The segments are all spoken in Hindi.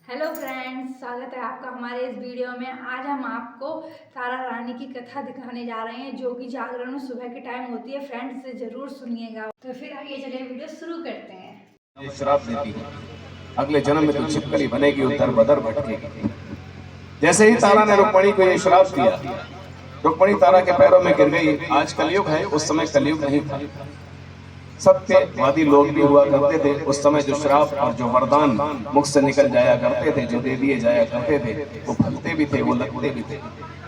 हेलो फ्रेंड्स, स्वागत है आपका हमारे इस वीडियो में। आज हम आपको तारा रानी की कथा दिखाने जा रहे हैं, जो कि जागरण में सुबह के टाइम होती है। फ्रेंड्स से जरूर सुनिएगा। तो फिर आइए चलिए वीडियो शुरू करते हैं। ये श्राप देती है, अगले जन्म में तू छिपकली बनेगी और दर बदर भटकेगी। जैसे ही तारा ने रुक्मणी को ये श्राप दिया, रुक्मणी तारा के पैरों में गिर गई। आज कलयुग है, उस समय कलयुग नहीं था। सत्यवादी लोग भी हुआ करते थे उस समय। जो श्राप और जो वरदान मुख से निकल जाया करते थे, जो दे दिए जाया करते थे, वो फलते भी थे, वो लगते भी थे,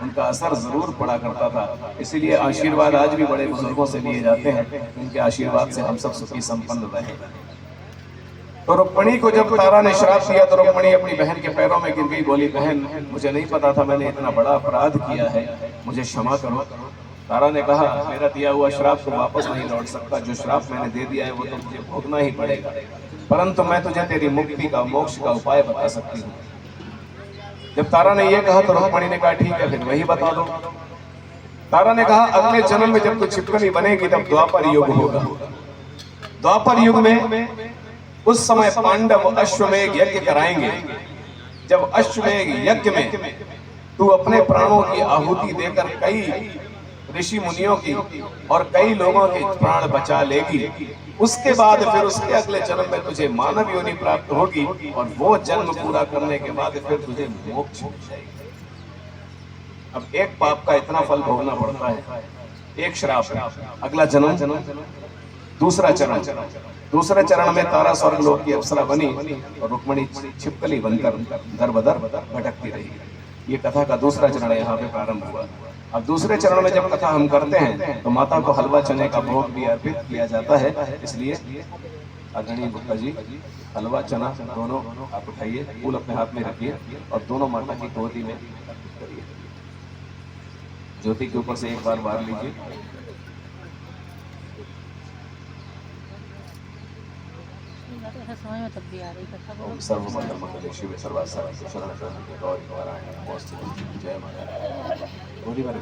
उनका असर जरूर पड़ा करता था। इसीलिए आशीर्वाद आज भी बड़े बुजुर्गों से लिए जाते हैं। उनके आशीर्वाद से हम सब सुखी संपन्न रहे। तो रुक्मणी को जब तारा ने श्राप दिया तो रुक्मणी अपनी बहन के पैरों में गिर गई, बोली, बहन मुझे नहीं पता था, मैंने इतना बड़ा अपराध किया है, मुझे क्षमा करो। तारा ने कहा, मेरा दिया हुआ श्राप तो वापस नहीं लौट सकता। जो श्राप मैंने दे दिया है वो तो मुझे भोगना ही पड़ेगा, परंतु मैं तुझे तेरी मुक्ति का, मोक्ष का उपाय बता सकती हूँ। जब तारा ने ये कहा तो रुक्मणी ने कहा, ठीक है, फिर वही बता दो। तारा ने कहा, अगले जन्म में जब तू छिपकली बनेगी तब द्वापर युग होगा। द्वापर युग में उस समय पांडव अश्वमेध यज्ञ कराएंगे। जब अश्वमेध यज्ञ में तू अपने प्राणों की आहुति देकर कई ऋषि मुनियों की और कई लोगों के प्राण बचा लेगी, उसके बाद फिर उसके अगले जन्म में तुझे मानव योनि प्राप्त होगी और वो जन्म पूरा करने के बाद फिर तुझे मोक्ष मिल जाएगा। अब एक पाप का इतना फल भोगना पड़ता है, एक श्राप, अगला जन्म, दूसरा चरण। दूसरे चरण में तारा स्वर्ग लोक की अप्सरा बनी और रुक्मणी छिपकली बनकर दर बदर भटकती रही। ये कथा का दूसरा चरण यहाँ पे प्रारंभ हुआ। अब दूसरे चरण में जब कथा हम करते हैं तो माता को हलवा चने का भोग भी अर्पित किया जाता है। इसलिए आदरणीय गुप्ता जी, हलवा चना दोनों आप उठाइए, फूल अपने हाथ में रखिए और दोनों माता की गोदी में करिए। ज्योति के ऊपर से एक बार मार लीजिए। समय में तब भी आ रही कथा। ओम सर्वमंगल मंगले शिवे सर्वासार्थ शरण शरण गौरी नारायण नमोस्तुते। जय माता। गोली मार,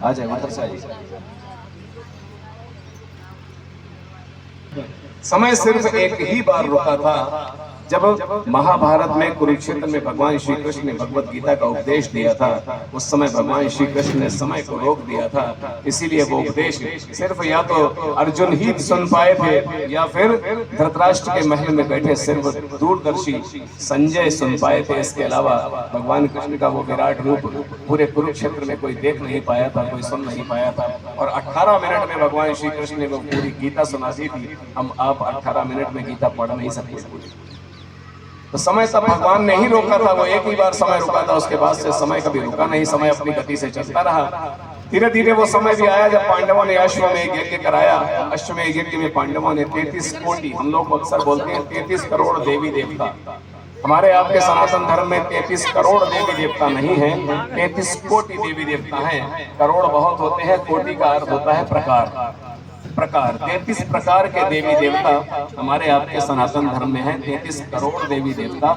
आ जाए उधर से आइए। समय सिर्फ एक ही बार रुका था, जब महाभारत में कुरुक्षेत्र में भगवान श्री कृष्ण ने भगवत गीता का उपदेश दिया था। उस समय भगवान श्री कृष्ण ने समय को रोक दिया था। इसीलिए वो उपदेश सिर्फ या तो अर्जुन ही सुन पाए थे या फिर धृतराष्ट्र के महल में बैठे सिर्फ दूरदर्शी संजय सुन पाए थे। इसके अलावा भगवान कृष्ण का वो विराट रूप पूरे कुरुक्षेत्र में कोई देख नहीं पाया था, कोई सुन नहीं पाया था। और 18 मिनट में भगवान श्री कृष्ण ने वो पूरी गीता सुना दी थी। हम आप 18 मिनट में गीता पढ़ नहीं सकते पूरी। तो समय तब भगवान ने ही रोका था, वो एक ही बार समय रुका था, उसके बाद से समय कभी रुका नहीं। समय अपनी गति से चलता रहा। धीरे धीरे वो समय भी आया जब पांडवों ने अश्वमेध यज्ञ कराया। अश्वमेध यज्ञ में पांडवों ने 33 कोटि, हम लोग अक्सर बोलते हैं 33 करोड़ देवी देवता। हमारे आपके सनातन धर्म में 33 करोड़ देवी देवता नहीं है, 33 कोटि देवी देवता हैं। करोड़ बहुत होते हैं, कोटि का अर्थ होता है प्रकार। 33 प्रकार के देवी देवता हमारे आपके सनातन धर्म में है। 33 करोड़ देवी देवता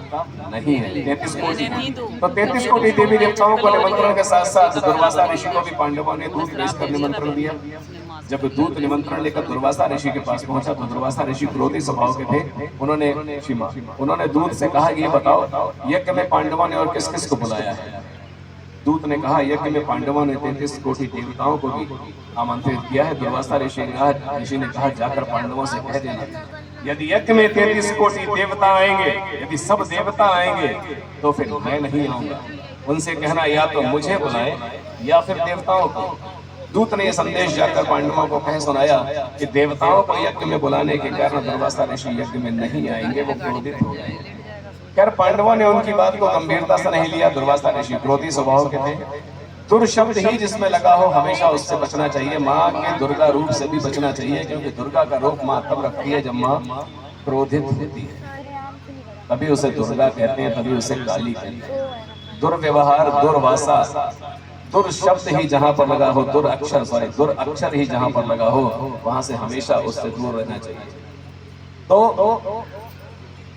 नहीं है, 33 कोटि। तो 33 कोटि देवी देवताओं को निमंत्रण के साथ साथ दुर्वासा ऋषि को भी पांडवों ने दूत भेजकर निमंत्रण दिया। जब दूत निमंत्रण लेकर दुर्वासा ऋषि के पास पहुंचा तो दुर्वासा ऋषि क्रोधी स्वभाव के थे। उन्होंने दूत से कहा, ये बताओ यज्ञ में पांडवों ने और किस किस को बुलाया है। दूत ने कहा, यज्ञ में पांडवों ने 33 कोटि देवताओं को भी आमंत्रित किया है। दुर्वासा ऋषि ने कहा, जाकर पांडवों से कह देना, यदि यज्ञ में 33 कोटि देवता आएंगे, यदि सब देवता आएंगे तो फिर मैं नहीं आऊंगा। उनसे कहना या तो मुझे बुलाए या फिर देवताओं को। दूत ने यह संदेश जाकर पांडवों को कह सुनाया कि देवताओं को यज्ञ में बुलाने के कारण दुर्वासा ऋषि यज्ञ में नहीं आएंगे, वो क्रोधित हो जाएंगे। खैर पांडवों ने उनकी बात को गंभीरता से नहीं लिया। दुर्वासा ऋषि क्रोधी स्वभाव के थे। दुर्शब्द ही जिसमें लगा हो हमेशा उससे बचना चाहिए। माँ के दुर्गा रूप से भी बचना चाहिए, क्योंकि दुर्गा का रूप माँ तब रखती है जब माँ क्रोधित होती है, तभी उसे दुर्गा कहते हैं, तभी उसे काली कहते हैं। दुर्व्यवहार, दुर्वासा, दुर्शब्द ही जहाँ पर लगा हो, दुराक्षर ही जहाँ पर लगा हो, वहां से हमेशा उससे दूर रहना चाहिए। तो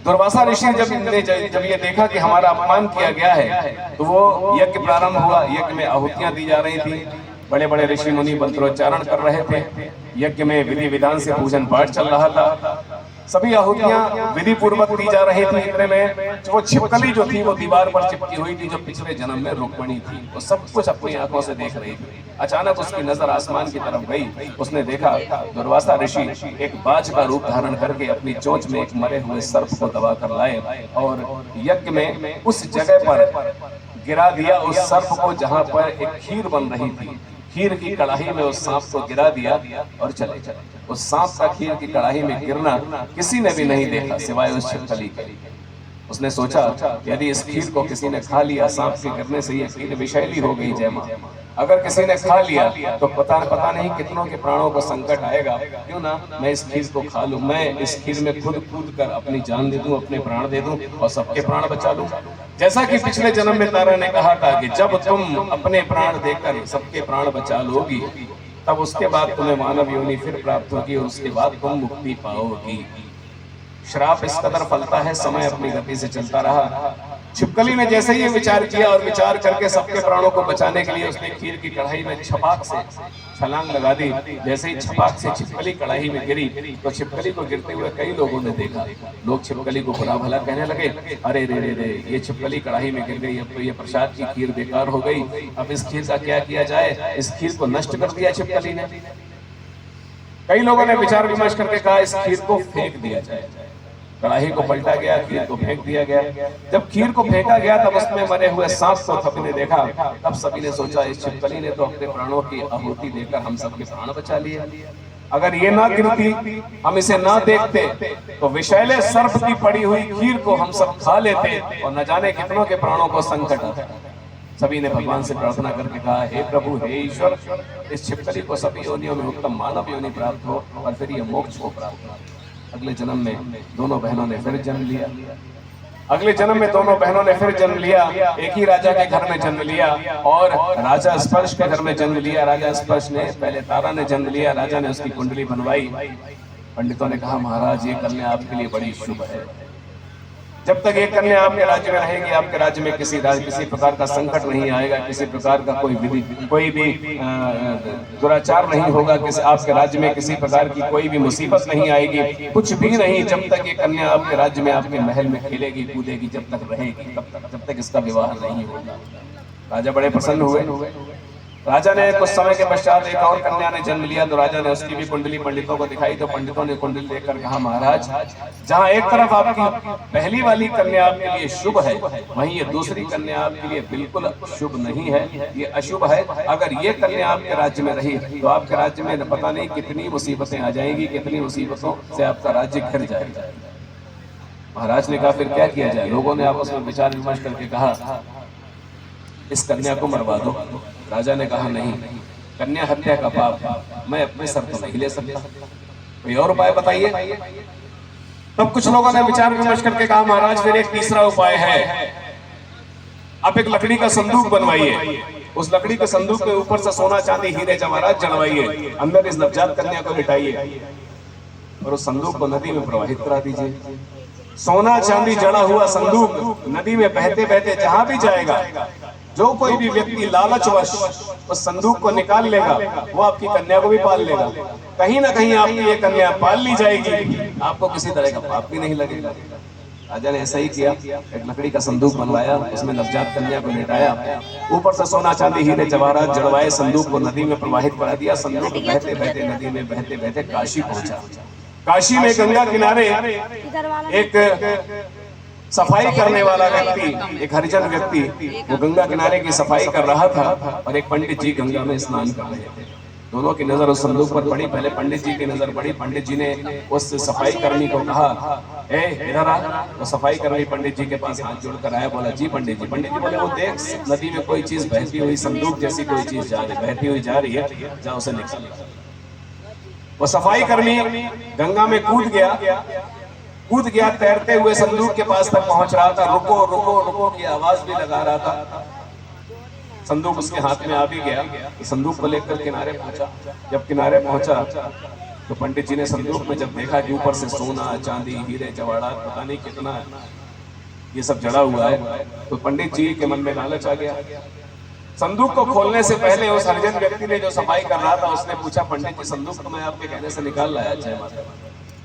दुर्वासा ऋषि जब ये देखा कि हमारा अपमान किया गया है तो वो यज्ञ प्रारंभ हुआ। यज्ञ में आहुतियां दी जा रही थी। बड़े बड़े ऋषि मुनि मंत्रोच्चारण कर रहे थे। यज्ञ में विधि विधान से पूजन पाठ चल रहा था। सभी आहुतियां विधि पूर्वक दी जा रही थी। इतने में वो छिपकली जो थी वो दीवार पर चिपकी हुई थी, जो पिछले जन्म में रुक्मिणी थी, वो सब कुछ अपनी आंखों से देख रही थी। अचानक उसकी नजर आसमान की तरफ गई। उसने देखा दुर्वासा ऋषि एक बाज का रूप धारण करके अपनी चोंच में एक मरे हुए सर्प को दबा कर लाए और यज्ञ में उस जगह पर गिरा दिया उस सर्प को जहां पर एक खीर बन रही थी। खीर की कढ़ाई में उस सांप को गिरा दिया और चले चले। उस सांप का खीर की कढ़ाई में गिरना किसी ने भी नहीं देखा सिवाय उस छिपकली के। उसने सोचा यदि इस खीर को किसी ने खा लिया, सांप के गिरने से ये खीर विषैली हो गई जय मां, अगर किसी ने खा लिया तो पता नहीं कितनों के प्राणों को संकट आएगा। क्यों ना मैं इस खीर को खा लूं, मैं इस खीर में खुद कूद कर अपनी जान दे दूं, अपने प्राण दे दूं और सबके प्राण बचा लूं। जैसा कि पिछले जन्म में तारा ने कहा था कि जब तुम अपने प्राण देकर सबके प्राण बचा लोगी, तब उसके बाद तुम्हें मानव योनि फिर प्राप्त होगी और उसके बाद तुम मुक्ति पाओगी। श्राप इस कदर फलता है, समय अपनी गति से चलता रहा। छिपकली ने जैसे ही विचार किया और विचार करके सबके प्राणों को बचाने के लिए उसने खीर की कढ़ाई में छपाक से छलांग लगा दी। जैसे ही छपाक से छिपकली कढ़ाई में गिरी तो छिपकली को गिरते हुए कई लोगों ने देखा। लोग छिपकली को बुरा भला कहने लगे, अरे रे रे रे, ये छिपकली कढ़ाई में गिर गई, अब तो ये प्रसाद की खीर बेकार हो गई, अब इस खीर का क्या किया जाए, इस खीर को नष्ट कर दिया छिपकली ने। कई लोगों ने विचार विमर्श करके कहा इस खीर को फेंक दिया जाए। कढ़ाई को पलटा गया, खीर को फेंक दिया गया। जब खीर को फेंका गया तब उसमें मरे हुए सांप को सभी ने देखा। तब सभी ने सोचा इस छिपकली ने तो अपने प्राणों की आहुति देकर हम सबके प्राण बचा लिए। अगर ये ना गिरती, हम इसे ना देखते, तो विषैले सर्प की पड़ी हुई खीर को हम सब खा लेते और न जाने कितनों के प्राणों को संकट आता। सभी ने भगवान से प्रार्थना करके कहा, हे प्रभु, हे ईश्वर, इस छिपकली को सभी योनियों में उत्तम मानव योनि प्राप्त हो और फिर ये मोक्ष को प्राप्त हो। अगले जन्म में दोनों बहनों ने फिर जन्म लिया। अगले जन्म में दोनों बहनों ने फिर जन्म लिया। एक ही राजा के घर में जन्म लिया और राजा स्पर्श के घर में जन्म लिया। राजा स्पर्श ने पहले तारा ने जन्म लिया। राजा ने उसकी कुंडली बनवाई। पंडितों ने कहा, महाराज ये कन्या आपके लिए बड़ी शुभ है। जब तक ये कन्या आपके राज्य में रहेगी, आपके राज्य में किसी प्रकार का संकट नहीं आएगा, किसी प्रकार का कोई भी दुराचार नहीं होगा, आपके राज्य में किसी प्रकार की कोई भी मुसीबत नहीं आएगी, कुछ भी नहीं। जब तक ये कन्या आपके राज्य में, आपके महल में खेलेगी कूदेगी, जब तक रहेगी, जब तक इसका विवाह नहीं होगा। राजा बड़े प्रसन्न हुए। राजा ने कुछ समय के पश्चात एक और कन्या ने जन्म लिया, तो राजा ने उसकी भी कुंडली पंडितों को दिखाई। तो पंडितों ने कुंडली देखकर कहा, महाराज, जहां एक तरफ आपकी पहली वाली कन्या आपके लिए शुभ है, वहीं ये दूसरी कन्या आपके लिए बिल्कुल शुभ नहीं है, ये अशुभ है। अगर ये कन्या आपके राज्य में रही तो आपके राज्य में पता नहीं कितनी मुसीबतें आ जाएंगी, कितनी मुसीबतों से आपका राज्य घिर जाएगा। महाराज ने कहा, फिर क्या किया जाए? लोगों ने आपस में विचार विमर्श करके कहा, इस कन्या को मरवा दो। राजा ने कहा, नहीं, कन्या हत्या का पाप मैं अपने सर पर नहीं ले सकता, कोई और उपाय बताइए। तब कुछ लोगों ने विचार विमर्श करके कहा, महाराज, फिर एक तीसरा उपाय है। आप एक लकड़ी का संदूक बनवाइए, उस लकड़ी के संदूक के ऊपर से सोना चांदी हीरे जवाहरात जड़वाइए, अंदर इस नवजात कन्या को लिटाइए और उस संदूक को नदी में प्रवाहित करा दीजिए। सोना चांदी जड़ा हुआ संदूक नदी में बहते बहते जहां भी जाएगा, जो कोई भी व्यक्ति लालचवश उस संदूक को निकाल लेगा, वो आपकी कन्या को भी पाल लेगा। कहीं ना कहीं आपकी ये कन्या पाल ली जाएगी, आपको किसी तरह का पाप भी नहीं लगेगा। राजा ने ऐसा ही किया। एक लकड़ी का संदूक बनवाया, उसमें नवजात कन्या को लेटाया, ऊपर से सोना चांदी हीरे जवाहरात जड़वाए, संदूक को नदी में प्रवाहित करा दिया। संदूक बहते बहते नदी में बहते बहते काशी पहुंचा। काशी में गंगा किनारे एक सफाई करने वाला व्यक्ति, एक हरिजन व्यक्ति, वो गंगा किनारे की सफाई कर रहा था और एक पंडित जी गंगा में स्नान कर रहे थे। दोनों की नजर उस संदूक पर पड़ी। पहले पंडित जी की नजर पड़ी। पंडित जी ने उस सफाई कर्मी को कहा, ए इधर आ। तो सफाई कर्मी पंडित जी के पास हाथ जोड़कर आया, बोला, जी पंडित जी। पंडित जी बोले, वो देख, नदी में कोई चीज बहती हुई, संदूक जैसी कोई चीज बहती हुई जा रही है, जा उसे निकाल। वो सफाई कर्मी गंगा में कूद गया, तैरते हुए संदूक के पास तक पहुंच रहा था। रुको रुको रुको की आवाज भी लगा रहा था। संदूक उसके हाथ में आ भी गया। संदूक को लेकर किनारे पहुंचा। जब किनारे पहुंचा तो पंडित जी ने संदूक में जब देखा कि ऊपर से सोना चांदी हीरे जवाहरात पता नहीं कितना ये सब जड़ा हुआ है, तो पंडित जी के मन में लालच आ गया। संदूक को खोलने से पहले उस हरिजन व्यक्ति ने जो सफाई कर रहा था, उसने पूछा, पंडित जी, संदूक तो मैं आपके कहने से निकाल लाया, जय माता।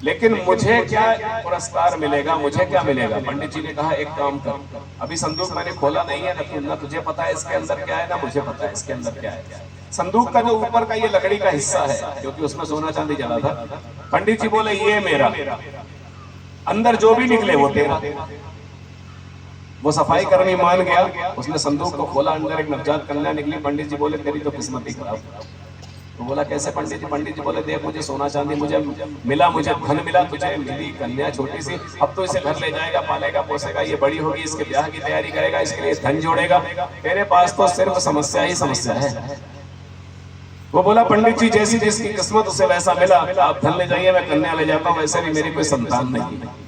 लेकिन मुझे क्या पुरस्कार मिलेगा, मुझे क्या मिलेगा? पंडित जी ने कहा एक काम कर, अभी संदूक मैंने खोला नहीं है, ना तुझे पता है इसके अंदर क्या है, ना मुझे पता है इसके अंदर क्या है। संदूक का जो ऊपर का ये लकड़ी का हिस्सा है, क्योंकि उसमें सोना चांदी जला था, पंडित जी बोले ये मेरा, अंदर जो भी निकले वो तेरा। वो सफाई कर्मी मान गया, उसने संदूक को खोला, अंदर एक नवजात कन्या निकली। पंडित जी बोले तेरी तो किस्मत ही खराब। तो बोला कैसे पंडित जी? पंडित जी बोले देख, मुझे सोना चांदी मुझे मिला, मुझे धन मिला, तुझे मिली कन्या छोटी सी, अब तो इसे घर ले जाएगा, पालेगा पोसेगा, ये बड़ी होगी, इसके ब्याह की तैयारी करेगा, इसके लिए धन जोड़ेगा, तेरे पास तो सिर्फ समस्या ही समस्या है। वो बोला पंडित जी जैसी जिसकी किस्मत उसे वैसा मिला, आप धन ले जाइए, मैं कन्या ले जाता हूँ, वैसे भी मेरी कोई संतान नहीं है।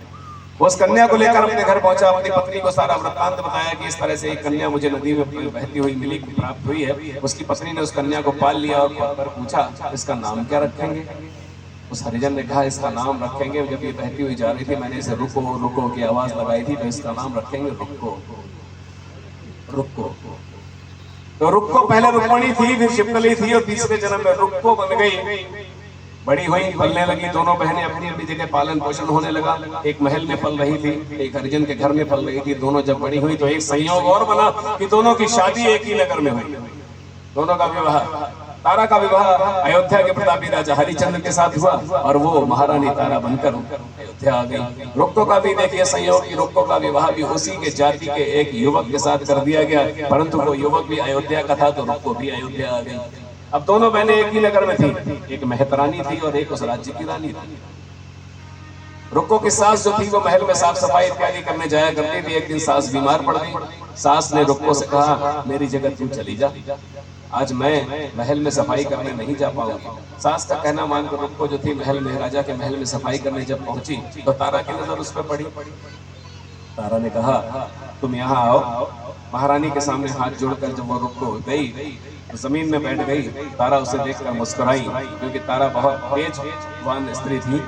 वो उस कन्या को लेकर अपने घर पहुंचा, अपनी पत्नी को सारा वृत्तांत बताया कि इस तरह से एक कन्या मुझे नदी में बहती हुई मिली, प्राप्त हुई है। उसकी पत्नी ने उस कन्या को पाल लिया और पूछा इसका नाम क्या रखेंगे? उस हरिजन ने कहा इसका नाम रखेंगे, जब ये बहती हुई जा रही थी मैंने इसे रुको रुको की आवाज लगाई थी, तो इसका नाम रखेंगे रुको रुको। तो रुको पहले रुक्मणी थी, फिर शिवकली थी, और तीसरे जन्म में रुको बन गई। बड़ी हुई, पलने लगी, दोनों बहनें अपनी अपनी जगह पालन पोषण होने लगा। एक महल में पल रही थी, एक हरिजन के घर में पल रही थी। दोनों जब बड़ी हुई तो एक संयोग और बना कि दोनों की शादी एक ही नगर में हुई, दोनों का विवाह। तारा का विवाह अयोध्या के प्रतापी राजा हरिचंद्र के साथ हुआ और वो महारानी तारा बनकर अयोध्या आ गई। रुक्को का भी देखिए संयोग कि रुक्को का विवाह भी उसी के जाति के एक युवक के साथ कर दिया गया, परंतु वो युवक भी अयोध्या का था तो रुक्को भी अयोध्या आ गई। अब दोनों बहनें एक ही नगर में थी, एक मेहतरानी थी और एक उस राज्य की रानी थी। रुक्को की सास जो थी वो महल में साफ सफाई इत्यादि करने जाया करती थी। एक दिन सास बीमार पड़ गई। सास ने रुक्को से कहा मेरी जगह तू चली जा, आज मैं महल में सफाई करने नहीं जा पाऊंगी। सास का कहना मानकर रुक्को जो थी महल में, राजा के महल में सफाई करने जब पहुंची तो तारा की नजर उस पर पड़ी। तारा ने कहा तुम यहाँ आओ। महारानी के सामने हाथ जोड़कर जब वो रुक्को गई तो जमीन में बैठ गई। तारा उसे देखकर मुस्कुराई, क्योंकि तारा बहुत तेजवान स्त्री थी।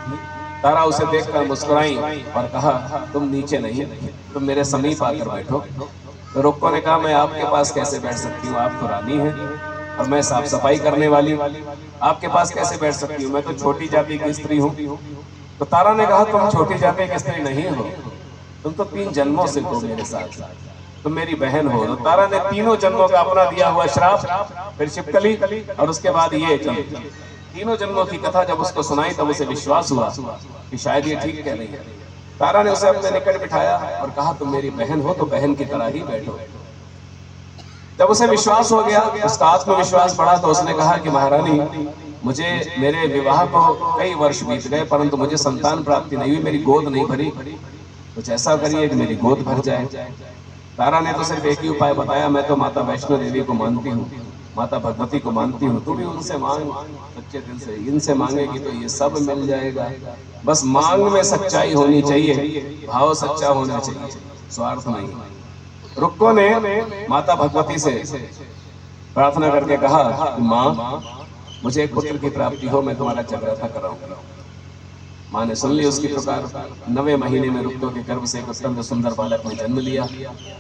तारा उसे देखकर मुस्कुराई और कहा तुम नीचे नहीं, तुम मेरे समीप आकर बैठो। तो रुक्को ने कहा मैं आपके पास कैसे बैठ सकती हूँ, आप तो रानी हैं और मैं साफ सफाई करने वाली, आपके पास कैसे बैठ सकती हूँ, मैं तो छोटी जाति की स्त्री हूँ। तो तारा ने कहा तुम छोटी जाति की स्त्री नहीं हो, तुम तो 3 जन्मों से हो मेरे साथ, तुम मेरी बहन हो। तो तारा ने 3 जन्मों का अपना दिया हुआ श्राप, फिर शिवकली और उसके बाद ये 3 जन्मों की कथा जब उसको सुनाई तब उसे विश्वास हुआ कि शायद ये ठीक कह रही है। तारा ने उसे अपने निकट बिठाया और कहा तुम मेरी बहन हो तो बहन की तरह ही बैठो। जब उसे विश्वास हो गया, उसका आत्मविश्वास बढ़ा, तो उसने कहा कि महारानी मुझे मेरे विवाह को कई वर्ष बीत गए परंतु मुझे संतान प्राप्ति नहीं हुई, मेरी गोद नहीं भरी, कुछ ऐसा करिए कि मेरी गोद भर जाए। तारा ने तो सिर्फ एक ही उपाय बताया, मैं तो माता वैष्णो देवी को मानती हूँ, माता भगवती को मानती हूँ, तू भी उनसे मांग सच्चे दिल से, इनसे मांगेगी तो ये सब मिल जाएगा। बस मांग में सच्चाई होनी चाहिए, भाव सच्चा होना चाहिए, स्वार्थ नहीं। रुक्को ने माता भगवती से प्रार्थना करके कहा माँ मुझे एक पुत्र की प्राप्ति हो, मैं तुम्हारा जगराता कराऊंगा। माँ ने सुन ली उसकी पुकार। 9वें महीने में रुक्को के गर्भ से एक अत्यंत सुंदर बालक ने जन्म लिया।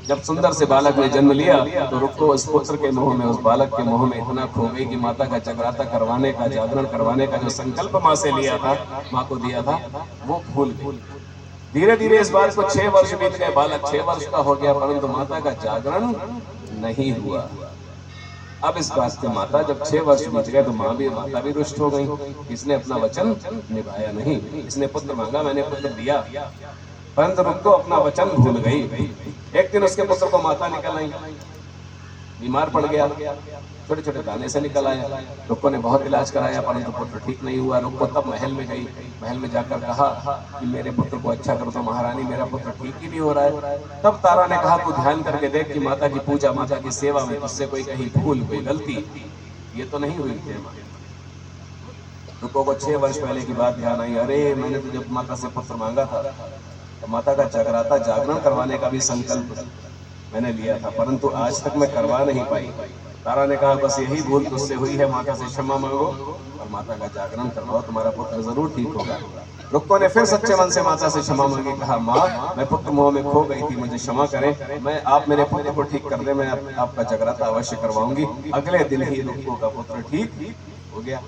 जब सुंदर से बालक ने जन्म लिया तो रुक्को उस पुत्र के मोह में, उस बालक के मोह में इतना खो गई कि माता का जगराता करवाने का, जागरण करवाने का जो संकल्प माँ से लिया था, माँ को दिया था, वो भूल गई। धीरे धीरे इस बात को 6 वर्ष बीत गए, बालक 6 वर्ष का हो गया परंतु माता का जागरण नहीं हुआ। अब इस बात से माता जब 6 वर्ष बीत गए तो माता भी रुष्ट हो गई, इसने अपना वचन निभाया नहीं, इसने पुत्र मांगा, मैंने पुत्र दिया, परंतु रुक्को अपना वचन भूल गई। एक दिन उसके पुत्र को माता निकल आई, बीमार पड़ गया, छोटे छोटे दाने से निकल आया। रुक्को ने बहुत इलाज कराया परंतु पुत्र ठीक नहीं हुआ। रुक्को तब महल में गई, महल में जाकर कहा कि मेरे पुत्र को अच्छा करो। तो महारानी मेरा पुत्र ठीक ही नहीं हो रहा है। तब तारा ने कहा तू ध्यान करके देख कि माता की पूजा, माता की सेवा में तुझसे कोई कहीं भूल, कोई गलती ये तो नहीं हुई थी। रुक्को को 6 वर्ष पहले की बात ध्यान आई, अरे मैंने तो जब माता से पुत्र मांगा था तो माता का जगराता, जागरण करवाने का भी संकल्प मैंने लिया था परंतु आज तक मैं करवा नहीं पाई। तारा ने कहा बस यही भूल तुझसे हुई है, माता से क्षमा मांगो और माता का जागरण करवाओ, तुम्हारा पुत्र जरूर ठीक होगा। रुक्को ने फिर सच्चे मन से माता से क्षमा मांगी, कहा माँ मैं पुत्र मोह में खो गई थी, मुझे क्षमा करें, मैं आप मेरे पुत्र को ठीक कर दे, मैं आपका जगराता अवश्य करवाऊंगी। अगले दिन ही रुक्को का पुत्र ठीक हो गया।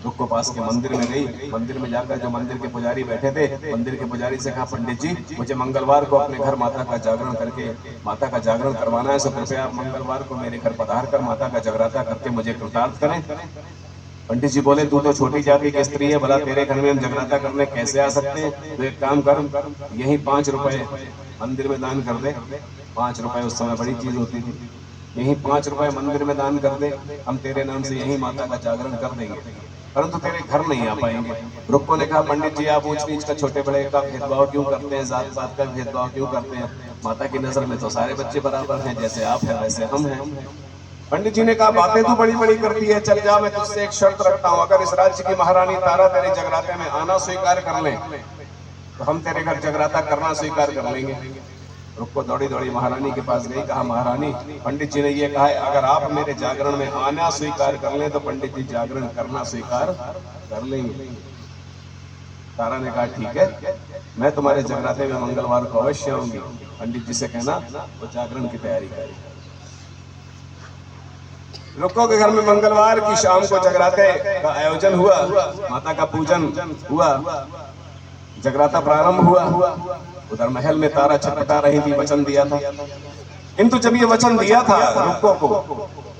रुक को पास के मंदिर में गई। मंदिर में जाकर जो मंदिर के पुजारी बैठे थे, मंदिर के पुजारी से कहा, पंडित जी मुझे मंगलवार को अपने घर माता का जागरण करके माता का जागरण करवाना है, सो कृपया आप मंगलवार को मेरे घर पधार कर माता का जगराता करके मुझे कृतार्थ करें। पंडित जी बोले, तू तो छोटी जाति की स्त्री है, भला तेरे घर में हम जगराता करने कैसे आ सकते हैं? तो एक काम कर, यही 5 रुपए मंदिर में दान कर दे। 5 रुपए उस समय बड़ी चीज होती थी। यही 5 रुपए मंदिर में दान कर दे, हम तेरे नाम से यही माता का जागरण कर देंगे, परंतु तेरे घर नहीं आ पाएंगे। रुक्को ने कहा, पंडित जी आप ऊंच नीच का, छोटे बड़े का भेदभाव क्यों करते हैं? जात पात का भेदभाव क्यों करते हैं? माता की नजर में तो सारे बच्चे बराबर हैं, जैसे आप हैं वैसे हम हैं। पंडित जी ने कहा, बातें तो बड़ी बड़ी करती है, चल जा, मैं तुझसे एक शर्त रखता हूँ, अगर इस राज्य की महारानी तारा तेरे जगराते में आना स्वीकार कर ले तो हम तेरे घर जगराता करना स्वीकार कर लेंगे। रुक्को दौड़ी दौड़ी महारानी के पास गई, कहा, महारानी पंडित जी ने ये कहा है, अगर आप मेरे जागरण में आना स्वीकार कर लें तो पंडित जी जागरण करना स्वीकार कर लेंगे। तारा ने कहा, ठीक है, मैं तुम्हारे जगराते में मंगलवार को अवश्य आऊंगी। पंडित जी से कहना वो जागरण की तैयारी करें। रुक्को के घर में मंगलवार की शाम को जगराते का आयोजन हुआ, माता का पूजन हुआ, जगराता प्रारंभ हुआ। उधर महल में तारा छटपटा रही थी, वचन दिया था। किंतु जब ये वचन दिया था रुक्को को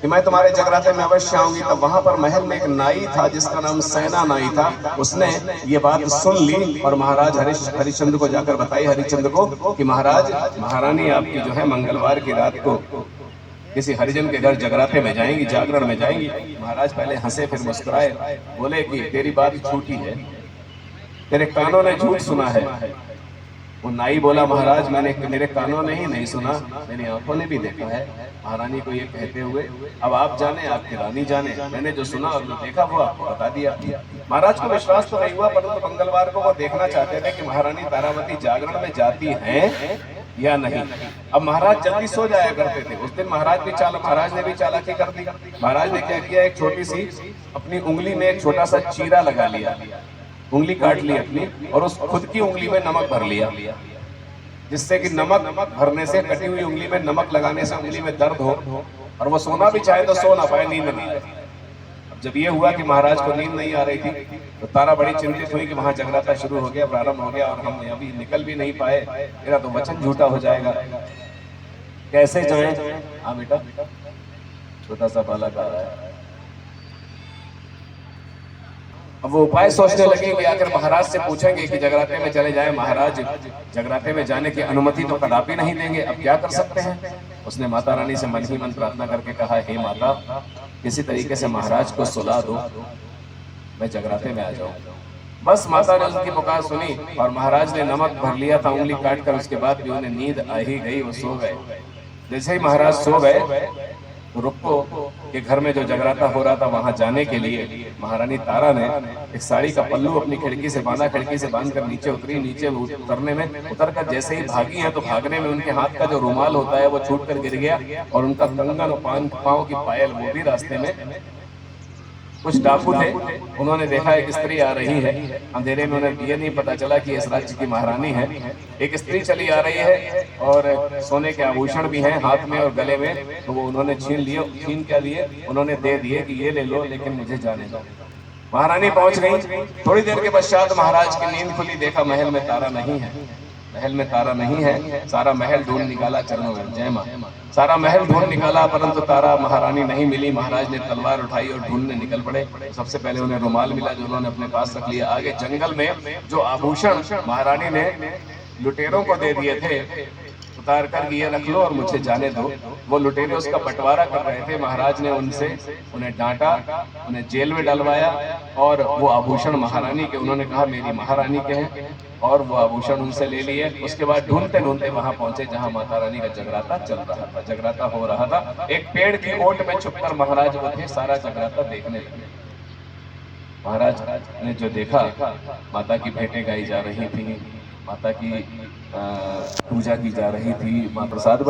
कि मैं तुम्हारे जगराते में अवश्य आऊंगी, तब वहां पर महल में एक नाई था जिसका नाम सेना नाई था। उसने ये बात सुन ली और महाराज हरिश्चंद्र को जाकर बताई, हरिश्चंद्र को, कि महाराज महारानी आपकी जो है मंगलवार की रात को किसी हरिजन के घर जगराते में जाएंगी, जागरण में जाएंगी। महाराज पहले हंसे फिर मुस्कुराए, बोले कि तेरी बात झूठी है, तेरे कानों ने झूठ सुना है। वो नाई बोला, महाराज मैंने मेरे कानों ने ही नहीं सुना, मेरी आंखों ने भी देखा है महारानी को ये कहते हुए। अब आप जाने, आपकी रानी जाने, मैंने जो सुना और जो देखा वो आपको बता दिया। महाराज को विश्वास तो नहीं हुआ, परंतु मंगलवार को वो देखना चाहते थे कि महारानी तारावती जागरण में जाती हैं या नहीं। अब महाराज जल्दी सो जाया करते थे। उस दिन महाराज ने भी चालाकी कर दी। महाराज ने क्या किया, एक छोटी सी अपनी उंगली में एक छोटा सा चीरा लगा लिया, उंगली काट ली अपनी और उस खुद की उंगली में नमक भर लिया, जिससे कि नमक भरने से, कटी हुई उंगली में नमक लगाने से उंगली में दर्द हो और वो सोना भी चाहे तो सो ना पाए, नींद नहीं आए। अब जब ये हुआ कि महाराज को नींद नहीं आ रही थी तो तारा बड़ी चिंतित हुई कि वहां जगराता शुरू हो गया, प्रारंभ हो गया और हम अभी निकल भी नहीं पाए, मेरा तो वचन झूठा हो जाएगा, कैसे जाएं? हाँ बेटा, छोटा सा बालक आ रहा है। अब वो उपाय सोचने लगे कि आखिर महाराज से पूछेंगे कि जगराते में चले जाएं। महाराज जगराते में जाने की अनुमति तो कदापि नहीं देंगे, अब क्या कर सकते हैं? उसने माता रानी से मन ही मन प्रार्थना करके कहा, हे माता, किसी तरीके से महाराज को सुला दो, मैं जगराते में आ जाऊं। बस माता ने उसकी पुकार सुनी और महाराज ने नमक भर लिया था उंगली काट कर, उसके बाद भी उन्हें नींद आ ही गई, वो सो गए। जैसे ही महाराज सो गए तो रुक्को के घर में जो जगराता हो रहा था वहां जाने के लिए महारानी तारा ने एक साड़ी का पल्लू अपनी खिड़की से बांधा, खिड़की से बांधकर नीचे उतरी। नीचे उतरने में उतरकर जैसे ही भागी है तो भागने में उनके हाथ का जो रुमाल होता है वो छूट कर गिर गया और उनका कंगन और पांव की पायल वो भी रास्ते में। कुछ डाकू थे, उन्होंने देखा एक स्त्री आ रही है, अंधेरे में उन्हें ये नहीं पता चला कि इस राज्य की महारानी है। एक स्त्री चली आ रही है और सोने के आभूषण भी हैं हाथ में और गले में, तो वो उन्होंने छीन क्या लिए, उन्होंने दे दिए कि ये ले लो, लेकिन मुझे जाने दो। महारानी पहुंच गई। थोड़ी देर के पश्चात महाराज की नींद खुली, देखा महल में तारा नहीं है, महल में तारा नहीं है। सारा महल ढूंढ निकाला, चरणों में जय मां, सारा महल ढूंढ निकाला परंतु तारा महारानी नहीं मिली। महाराज ने तलवार उठाई और ढूंढने निकल पड़े। सबसे पहले उन्हें रुमाल मिला जो उन्होंने अपने पास रख लिया। आगे जंगल में जो आभूषण महारानी ने लुटेरों को दे दिए थे उतार कर ये रख लो और मुझे जाने दो, वो लुटेरे उसका बंटवारा कर रहे थे। महाराज ने उन्हें डांटा, उन्हें जेल में डलवाया और वो आभूषण महारानी के, उन्होंने कहा मेरी महारानी के हैं, और वो आभूषण उनसे ले लिए। उसके बाद ढूंढते ढूंढते वहां पहुंचे जहां माता रानी का जगराता चल रहा था, जगराता हो रहा था। एक पेड़ की ओट में छुपकर महाराज वो थे, सारा जगराता देखने लगे। महाराज ने जो देखा, माता की भेंटें गाई जा रही थी, माता की पूजा की जा रही थी, माँ प्रसाद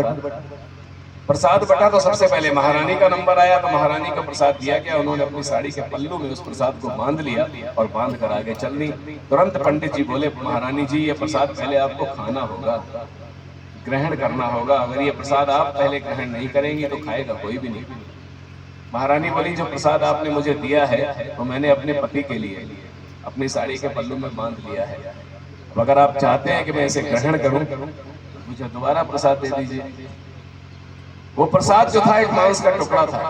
बटा तो सबसे पहले महारानी का नंबर आया तो महारानी का प्रसाद दिया गया। उन्होंने अपनी साड़ी के पल्लू में उस प्रसाद को बांध लिया और बांध कर आगे चल दी। तुरंत पंडित जी बोले, महारानी जी ये प्रसाद पहले आपको खाना होगा, ग्रहण करना होगा, अगर ये प्रसाद आप पहले ग्रहण नहीं करेंगी तो खाएगा कोई भी नहीं। महारानी बोली जो प्रसाद आपने मुझे दिया है तो मैंने अपने पति के लिए अपनी साड़ी के पल्लू में बांध लिया है। अब अगर आप चाहते हैं कि मैं इसे ग्रहण करूं तो मुझे दोबारा प्रसाद दे दीजिए। वो प्रसाद जो था एक मांस का टुकड़ा था।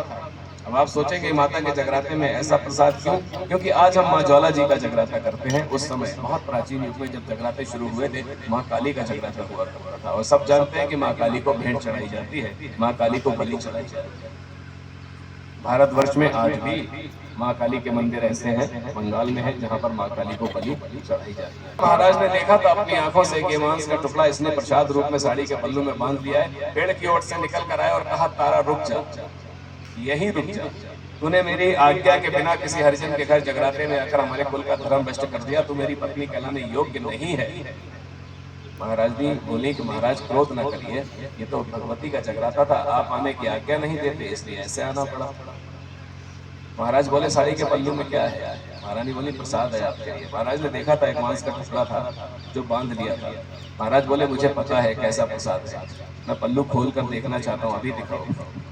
अब आप सोचेंगे माता के जगराते में ऐसा प्रसाद क्यों? क्योंकि आज हम माँ ज्वाला जी का जगराता करते हैं। उस समय बहुत प्राचीन युग में जब जगराते शुरू हुए थे, माँ काली का जगराता हुआ करता था और सब जानते हैं कि माँ काली को भेंट चढ़ाई जाती है, माँ काली को बलि चढ़ाई जाती है। भारतवर्ष में आज भी माँ काली के मंदिर ऐसे हैं, बंगाल में है, जहाँ पर माँ काली को बलि चढ़ाई जाती है। महाराज ने देखा था अपनी आंखों से कि मांस का टुकड़ा इसने प्रसाद रूप में साड़ी के पल्लू में बांध लिया है। पेड़ की ओर से निकल कर आया और कहा, तारा रुक जा, यही रुक जा। तूने मेरी आज्ञा के बिना किसी हरिजन के घर जगराते में आकर हमारे कुल का धर्म भ्रष्ट कर दिया। तू मेरी पत्नी कहलाने योग्य नहीं है। महाराज जी बोली कि महाराज क्रोध न करिए, ये तो भगवती का जगराता था, आप आने की आज्ञा नहीं देते इसलिए ऐसे आना पड़ा। महाराज बोले साड़ी के पल्लू में क्या है? महारानी बोली प्रसाद है आपके लिए। महाराज ने देखा था एक मांस का टुकड़ा था जो बांध लिया था। महाराज बोले मुझे पता है कैसा प्रसाद है, मैं पल्लू खोल कर देखना चाहता हूँ, अभी दिखाओ।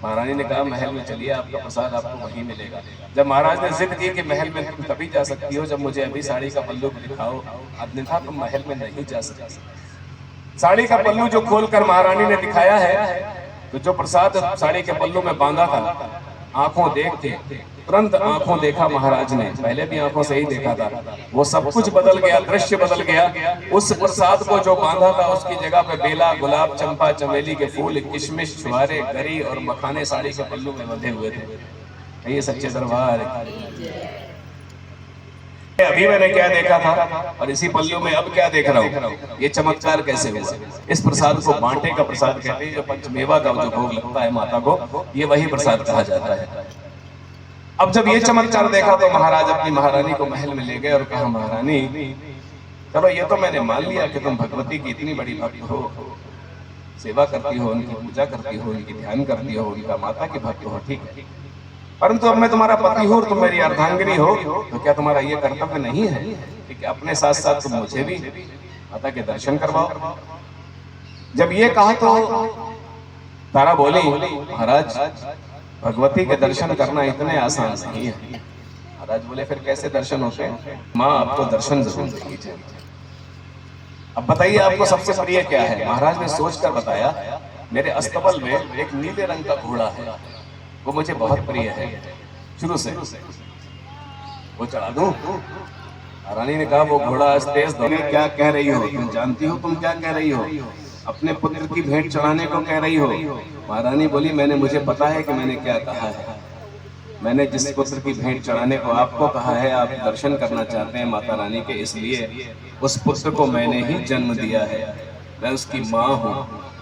महारानी ने कहा महल में चलिए, आपका प्रसाद आपको वहीं मिलेगा। जब महाराज ने जिद की कि महल में तुम तभी जा सकती हो जब मुझे अभी साड़ी का पल्लू दिखाओ, अन्यथा तुम महल में नहीं जा सकती। साड़ी का पल्लू जो खोलकर महारानी ने दिखाया है, तो जो प्रसाद साड़ी के पल्लू में बांधा था, आंखों देखते तुरंत आंखों देखा महाराज ने, पहले भी आंखों से ही देखा था, वो सब कुछ बदल गया, दृश्य बदल गया। उस प्रसाद को जो बांधा था उसकी जगह पे बेला, गुलाब, चंपा, चमेली के फूल, किशमिश, छुहारे, गरी और मखाने साड़ी के पल्लू में बंधे हुए थे। ये सच्चे दरबार। अभी मैंने क्या देखा था और इसी पल्लू में अब क्या देख रहा हूँ, ये चमत्कार कैसे हुआ? इस प्रसाद को बांटे का प्रसाद कहते हैं, जो पंचमेवा का जो भोग लगता है माता को, ये वही प्रसाद कहा जाता है। अब जब ये चमत्कार देखा तो महाराज अपनी महारानी को महल में ले गए और कहा, महारानी चलो ये तो मैंने मान लिया कि तुम भगवती की इतनी बड़ी भक्त हो, सेवा करती हो, उनकी पूजा करती हो, उनकी ध्यान करती हो, उनका माता की भक्त हो, ठीक है, परंतु अब मैं तुम्हारा पति हूँ, तुम मेरी अर्धांगिनी हो, तो क्या तुम्हारा ये कर्तव्य नहीं है कि अपने साथ साथ तुम मुझे भी माता के दर्शन करवाओ? जब ये कहा तो तारा बोली, महाराज भगवती के दर्शन करना इतने आसान नहीं है। महाराज बोले फिर कैसे दर्शन होते हैं? माँ आपको दर्शन जरूर देगी। अब बताइए आपको सबसे प्रिय क्या है? महाराज ने सोचकर बताया, मेरे अस्तबल में एक नीले रंग का घोड़ा है, वो मुझे बहुत प्रिय है शुरू से, वो चढ़ा दूं? रानी ने कहा वो घोड़ा तेज दौड़े। क्या कह रही हो? तुम जानती हो तुम क्या कह रही हो? अपने पुत्र की भेंट चढ़ाने को कह रही हो? महारानी बोली मैंने, मुझे पता है कि मैंने क्या कहा है। मैंने जिस पुत्र की भेंट चढ़ाने को आपको कहा है, आप दर्शन करना चाहते हैं माता रानी के, इसलिए उस पुत्र को मैंने ही जन्म दिया है, मैं उसकी माँ हूँ।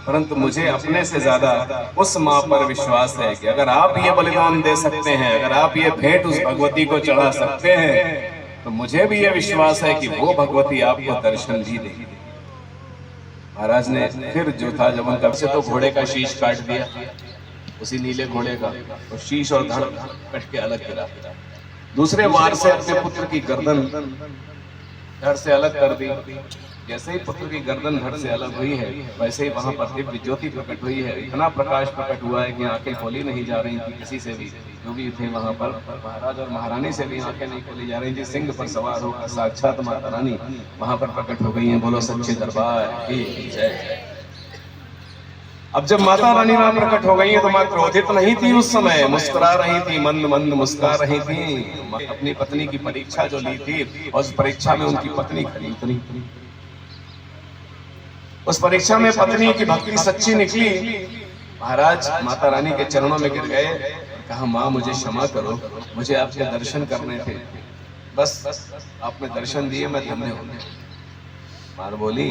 परंतु मुझे अपने से ज्यादा उस माँ पर विश्वास है कि अगर आप ये बलिदान दे सकते हैं, अगर आप ये भेंट उस भगवती को चढ़ा सकते हैं, तो मुझे भी ये विश्वास है कि वो भगवती आपको दर्शन भी देगी। महाराज ने फिर जो था, जब उनका से तो घोड़े का शीश काट दिया, उसी नीले घोड़े का, और शीश और धड़ कट के अलग गिरा। दूसरे वार से अपने पुत्र की गर्दन धड़ से अलग कर दी। जैसे ही पुत्र की गर्दन धड़ से अलग हुई है, वैसे ही वहां पर दिव्य ज्योति प्रकट हुई है। इतना प्रकाश प्रकट हुआ है कि आंखें खोली नहीं जा रही थी किसी से भी, जो भी थे वहां पर। महाराज और महारानी से भी आंखें नहीं खोली जा रही थी। सिंह पर सवार होकर साक्षात माता रानी वहां पर प्रकट हो गई हैं। बोलो सच्चे दरबार की जय। अब जब माता रानी वहां प्रकट हो गई है तो मां क्रोधित नहीं थी, उस समय मुस्कुरा रही थी, मंद मंद मुस्कुरा रही थी। अपनी पत्नी की परीक्षा जो ली थी, और उस परीक्षा में उनकी पत्नी खड़ी उतरी। उस परीक्षा में पत्नी की भक्ति सच्ची निकली। महाराज माता रानी के चरणों में गिर गए, कहा माँ मुझे क्षमा करो, मुझे आपके दर्शन करने थे, बस आपने दर्शन दिए, मैं धन्य हूं। मां बोली